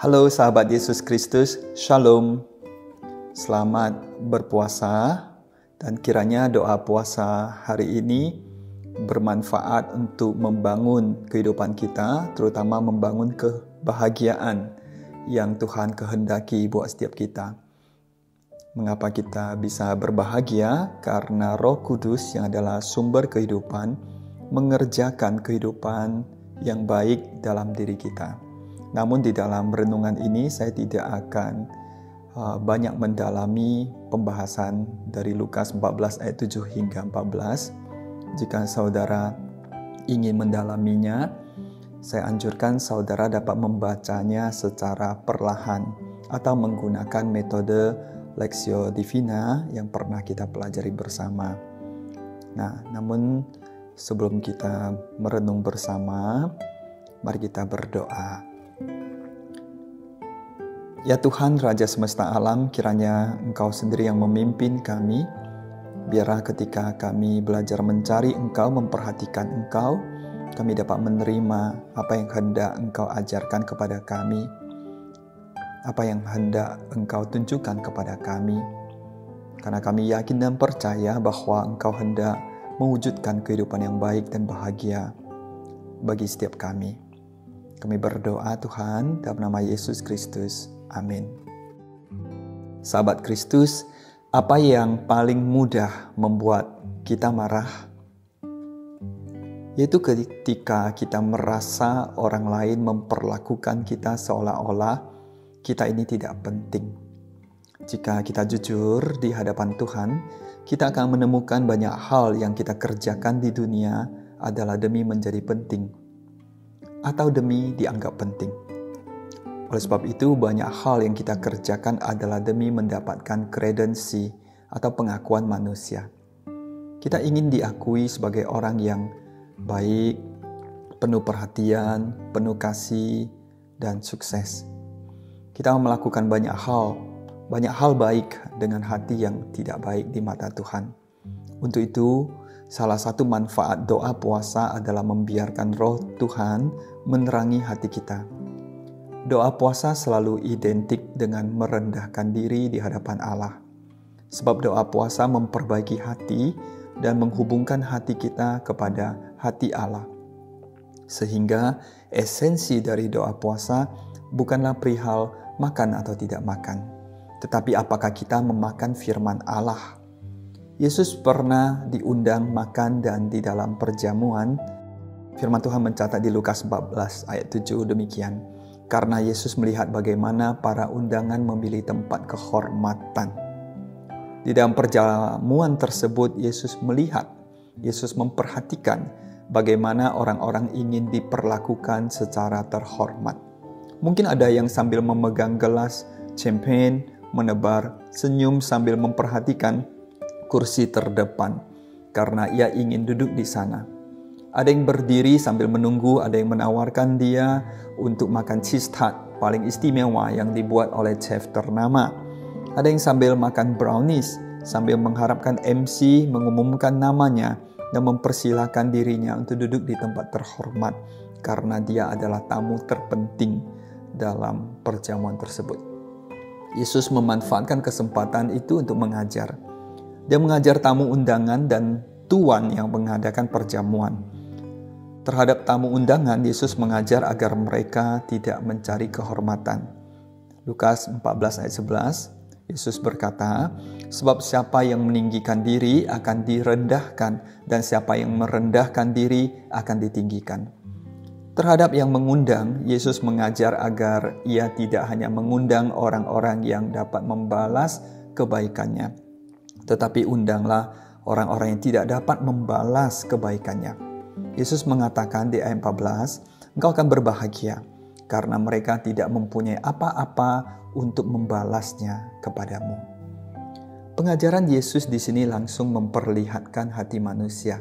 Halo sahabat Yesus Kristus, Shalom. Selamat berpuasa dan kiranya doa puasa hari ini bermanfaat untuk membangun kehidupan kita, terutama membangun kebahagiaan yang Tuhan kehendaki buat setiap kita. Mengapa kita bisa berbahagia? Karena Roh Kudus yang adalah sumber kehidupan mengerjakan kehidupan yang baik dalam diri kita. Namun di dalam renungan ini saya tidak akan banyak mendalami pembahasan dari Lukas 14 ayat 7 hingga 14. Jika saudara ingin mendalaminya, saya anjurkan saudara dapat membacanya secara perlahan atau menggunakan metode Lectio Divina yang pernah kita pelajari bersama. Namun sebelum kita merenung bersama, mari kita berdoa. Ya Tuhan, Raja semesta alam, kiranya Engkau sendiri yang memimpin kami. Biarlah ketika kami belajar mencari Engkau, memperhatikan Engkau, kami dapat menerima apa yang hendak Engkau ajarkan kepada kami, apa yang hendak Engkau tunjukkan kepada kami. Karena kami yakin dan percaya bahwa Engkau hendak mewujudkan kehidupan yang baik dan bahagia bagi setiap kami. Kami berdoa Tuhan dalam nama Yesus Kristus. Amin. Sahabat Kristus, apa yang paling mudah membuat kita marah? Yaitu ketika kita merasa orang lain memperlakukan kita seolah-olah kita ini tidak penting. Jika kita jujur di hadapan Tuhan, kita akan menemukan banyak hal yang kita kerjakan di dunia adalah demi menjadi penting atau demi dianggap penting. Oleh sebab itu, banyak hal yang kita kerjakan adalah demi mendapatkan kredensi atau pengakuan manusia. Kita ingin diakui sebagai orang yang baik, penuh perhatian, penuh kasih, dan sukses. Kita melakukan banyak hal baik dengan hati yang tidak baik di mata Tuhan. Untuk itu, salah satu manfaat doa puasa adalah membiarkan Roh Tuhan menerangi hati kita. Doa puasa selalu identik dengan merendahkan diri di hadapan Allah. Sebab doa puasa memperbaiki hati dan menghubungkan hati kita kepada hati Allah. Sehingga esensi dari doa puasa bukanlah perihal makan atau tidak makan, tetapi apakah kita memakan firman Allah. Yesus pernah diundang makan dan di dalam perjamuan, firman Tuhan mencatat di Lukas 14 ayat 7 demikian. Karena Yesus melihat bagaimana para undangan memilih tempat kehormatan. Di dalam perjamuan tersebut, Yesus memperhatikan bagaimana orang-orang ingin diperlakukan secara terhormat. Mungkin ada yang sambil memegang gelas champagne, menebar senyum sambil memperhatikan kursi terdepan, karena ia ingin duduk di sana. Ada yang berdiri sambil menunggu, ada yang menawarkan dia untuk makan cheese tart paling istimewa yang dibuat oleh chef ternama. Ada yang sambil makan brownies, sambil mengharapkan MC mengumumkan namanya dan mempersilahkan dirinya untuk duduk di tempat terhormat karena dia adalah tamu terpenting dalam perjamuan tersebut. Yesus memanfaatkan kesempatan itu untuk mengajar. Dia mengajar tamu undangan dan tuan yang mengadakan perjamuan. Terhadap tamu undangan, Yesus mengajar agar mereka tidak mencari kehormatan. Lukas 14 ayat 11, Yesus berkata, sebab siapa yang meninggikan diri akan direndahkan, dan siapa yang merendahkan diri akan ditinggikan. Terhadap yang mengundang, Yesus mengajar agar ia tidak hanya mengundang orang-orang yang dapat membalas kebaikannya, tetapi undanglah orang-orang yang tidak dapat membalas kebaikannya. Yesus mengatakan di ayat 14, engkau akan berbahagia karena mereka tidak mempunyai apa-apa untuk membalasnya kepadamu. Pengajaran Yesus di sini langsung memperlihatkan hati manusia.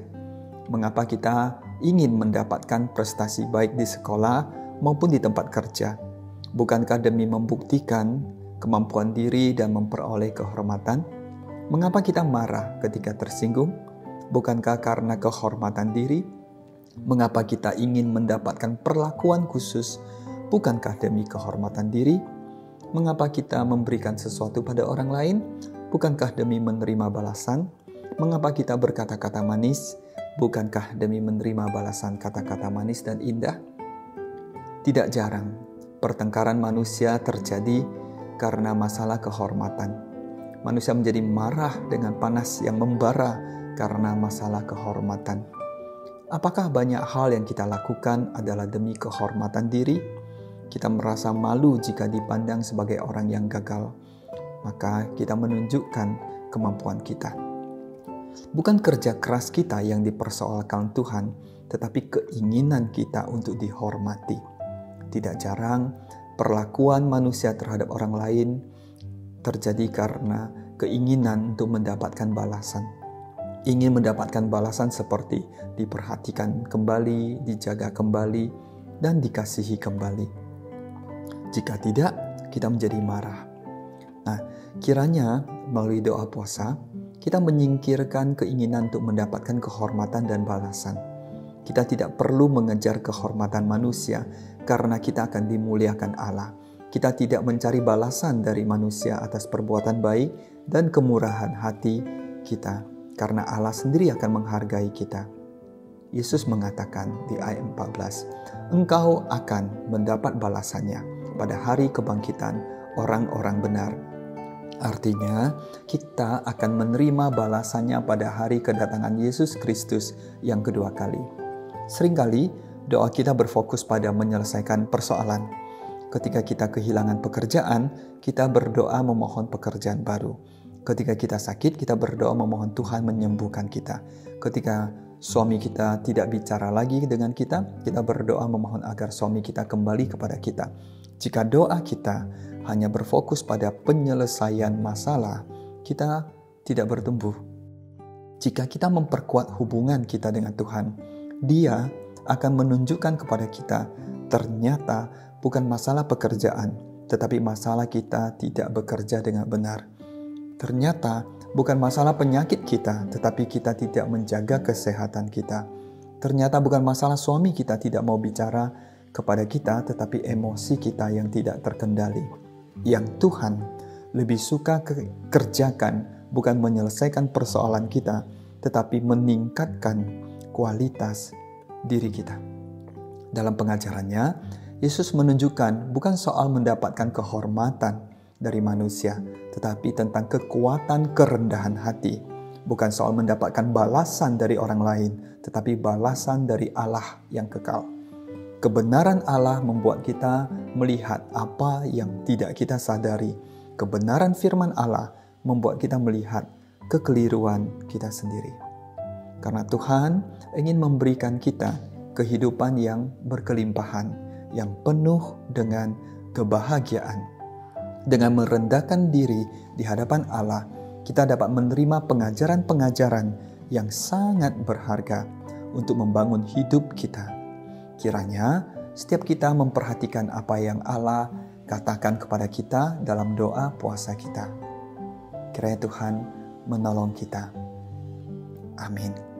Mengapa kita ingin mendapatkan prestasi baik di sekolah maupun di tempat kerja? Bukankah demi membuktikan kemampuan diri dan memperoleh kehormatan? Mengapa kita marah ketika tersinggung? Bukankah karena kehormatan diri? Mengapa kita ingin mendapatkan perlakuan khusus Bukankah demi kehormatan diri? Mengapa kita memberikan sesuatu pada orang lain? Bukankah demi menerima balasan? Mengapa kita berkata-kata manis? Bukankah demi menerima balasan kata-kata manis dan indah? Tidak jarang, pertengkaran manusia terjadi karena masalah kehormatan. Manusia menjadi marah dengan panas yang membara karena masalah kehormatan. Apakah banyak hal yang kita lakukan adalah demi kehormatan diri? Kita merasa malu jika dipandang sebagai orang yang gagal, maka kita menunjukkan kemampuan kita. Bukan kerja keras kita yang dipersoalkan Tuhan, tetapi keinginan kita untuk dihormati. Tidak jarang, perlakuan manusia terhadap orang lain terjadi karena keinginan untuk mendapatkan balasan. Ingin mendapatkan balasan seperti diperhatikan kembali, dijaga kembali, dan dikasihi kembali. Jika tidak, kita menjadi marah. Nah, kiranya melalui doa puasa, kita menyingkirkan keinginan untuk mendapatkan kehormatan dan balasan. Kita tidak perlu mengejar kehormatan manusia karena kita akan dimuliakan Allah. Kita tidak mencari balasan dari manusia atas perbuatan baik dan kemurahan hati kita karena Allah sendiri akan menghargai kita. Yesus mengatakan di ayat 14, "Engkau akan mendapat balasannya pada hari kebangkitan orang-orang benar." Artinya, kita akan menerima balasannya pada hari kedatangan Yesus Kristus yang kedua kali. Seringkali, doa kita berfokus pada menyelesaikan persoalan. Ketika kita kehilangan pekerjaan, kita berdoa memohon pekerjaan baru. Ketika kita sakit, kita berdoa memohon Tuhan menyembuhkan kita. Ketika suami kita tidak bicara lagi dengan kita, kita berdoa memohon agar suami kita kembali kepada kita. Jika doa kita hanya berfokus pada penyelesaian masalah, kita tidak bertumbuh. Jika kita memperkuat hubungan kita dengan Tuhan, Dia akan menunjukkan kepada kita ternyata bukan masalah pekerjaan, tetapi masalah kita tidak bekerja dengan benar. Ternyata bukan masalah penyakit kita, tetapi kita tidak menjaga kesehatan kita. Ternyata bukan masalah suami kita tidak mau bicara kepada kita, tetapi emosi kita yang tidak terkendali. Yang Tuhan lebih suka kerjakan bukan menyelesaikan persoalan kita, tetapi meningkatkan kualitas diri kita. Dalam pengajarannya, Yesus menunjukkan bukan soal mendapatkan kehormatan dari manusia, tetapi tentang kekuatan kerendahan hati. Bukan soal mendapatkan balasan dari orang lain, tetapi balasan dari Allah yang kekal. Kebenaran Allah membuat kita melihat apa yang tidak kita sadari. Kebenaran firman Allah membuat kita melihat kekeliruan kita sendiri. Karena Tuhan ingin memberikan kita kehidupan yang berkelimpahan, yang penuh dengan kebahagiaan. Dengan merendahkan diri di hadapan Allah, kita dapat menerima pengajaran-pengajaran yang sangat berharga untuk membangun hidup kita. Kiranya setiap kita memperhatikan apa yang Allah katakan kepada kita dalam doa puasa kita. Kiranya Tuhan menolong kita. Amin.